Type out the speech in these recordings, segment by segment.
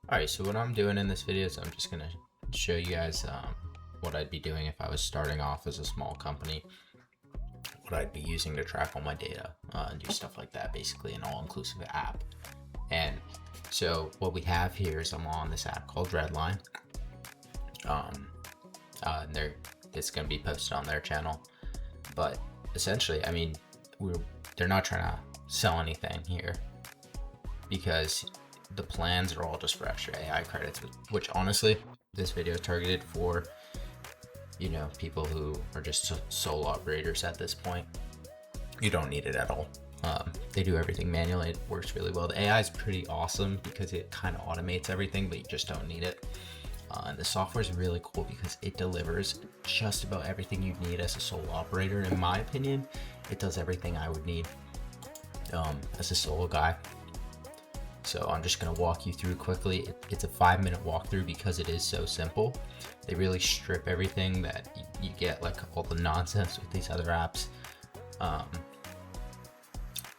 Alright, so what I'm doing in this video is I'm just going to show you guys what I'd be doing if I was starting off as a small company, what I'd be using to track all my data and do stuff like that, basically an all-inclusive app. And so what we have here is I'm on this app called Redline. It's going to be posted on their channel, but essentially, I mean, they're not trying to sell anything here because the plans are all just for extra AI credits, which honestly, this video is targeted for, people who are just sole operators at this point. You don't need it at all. They do everything manually. It works really well. The AI is pretty awesome because it kind of automates everything, but you just don't need it. And the software is really cool because it delivers just about everything you need as a sole operator. In my opinion, it does everything I would need as a solo guy. So I'm just going to walk you through quickly. It's a 5-minute walkthrough because it is so simple. They really strip everything that you get, like all the nonsense with these other apps.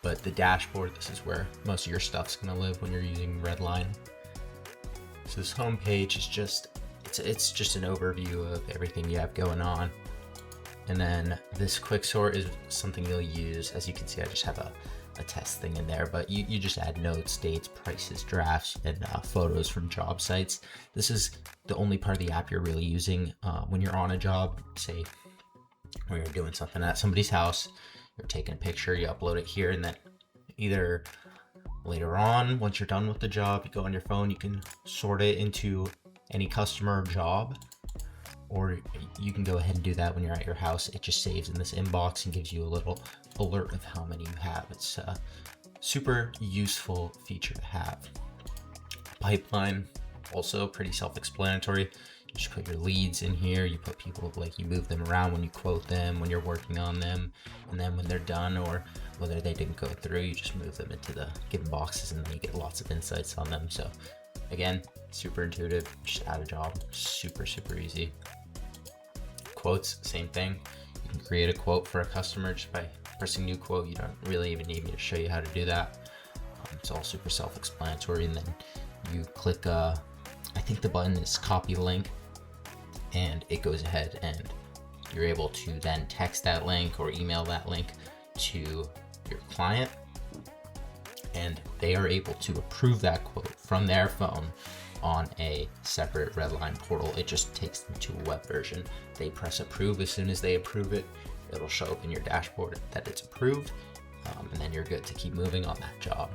But the dashboard, this is where most of your stuff's going to live when you're using Redline. So this home page is it's just an overview of everything you have going on. And then this quick sort is something you'll use. As you can see, I just have a test thing in there, but you just add notes, dates, prices, drafts, and photos from job sites. This is the only part of the app you're really using when you're on a job. Say when you're doing something at somebody's house, you're taking a picture, you upload it here, and then either later on, once you're done with the job, you go on your phone, you can sort it into any customer job, or you can go ahead and do that when you're at your house. It just saves in this inbox and gives you a little alert of how many you have. It's a super useful feature to have. Pipeline, also pretty self-explanatory. You just put your leads in here. You put people, like, you move them around when you quote them, when you're working on them, and then when they're done or whether they didn't go through, you just move them into the given boxes and then you get lots of insights on them. So again, super intuitive. Just add a job, super easy. Quotes, same thing. You can create a quote for a customer just by pressing new quote. You don't really even need me to show you how to do that. It's all super self-explanatory. And then you click, I think the button is copy link, and it goes ahead and you're able to then text that link or email that link to your client, and they are able to approve that quote from their phone on a separate Redline portal. It just takes them to a web version. They press approve. As soon as they approve it, it'll show up in your dashboard that it's approved, and then you're good to keep moving on that job.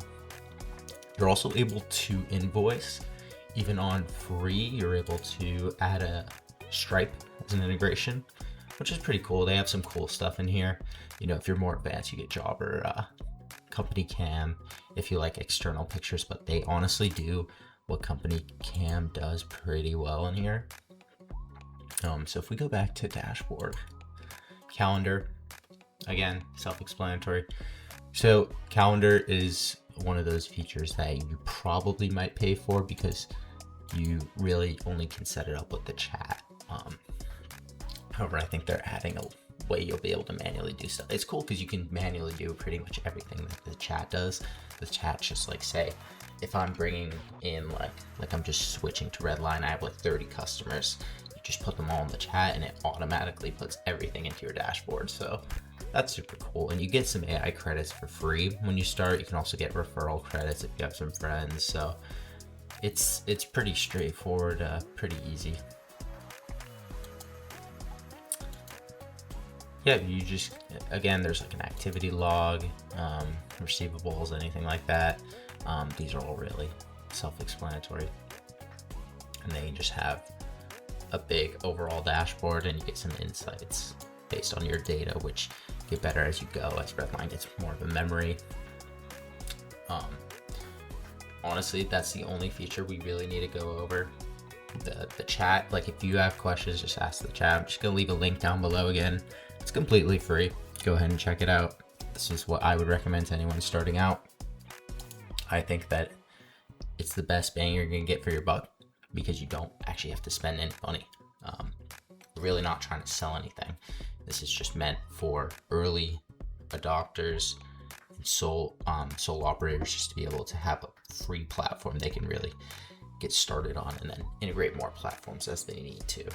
You're also able to invoice. Even on free, you're able to add a Stripe as an integration, which is pretty cool. They have some cool stuff in here. If you're more advanced, you get Jobber, Company Cam, if you like external pictures, but they honestly do what Company Cam does pretty well in here. So if we go back to dashboard, calendar, again, self-explanatory. So calendar is one of those features that you probably might pay for because you really only can set it up with the chat. However, I think they're adding a way you'll be able to manually do stuff. It's cool because you can manually do pretty much everything that the chat does. The chat's just like, say, if I'm bringing in like I'm just switching to Redline, I have like 30 customers. You just put them all in the chat and it automatically puts everything into your dashboard. So that's super cool. And you get some AI credits for free when you start. You can also get referral credits if you have some friends. So it's pretty straightforward, pretty easy. Yeah, you just, again, there's like an activity log, receivables, anything like that. These are all really self-explanatory. And then you just have a big overall dashboard and you get some insights based on your data, which get better as you go, as Redline gets more of a memory. Honestly, that's the only feature we really need to go over. The chat, like if you have questions, just ask the chat. I'm just gonna leave a link down below again. It's completely free. Go ahead and check it out. This is what I would recommend to anyone starting out. I think that it's the best bang you're gonna get for your buck because you don't actually have to spend any money. We're really not trying to sell anything. This is just meant for early adopters and sole operators, just to be able to have a free platform they can really get started on and then integrate more platforms as they need to.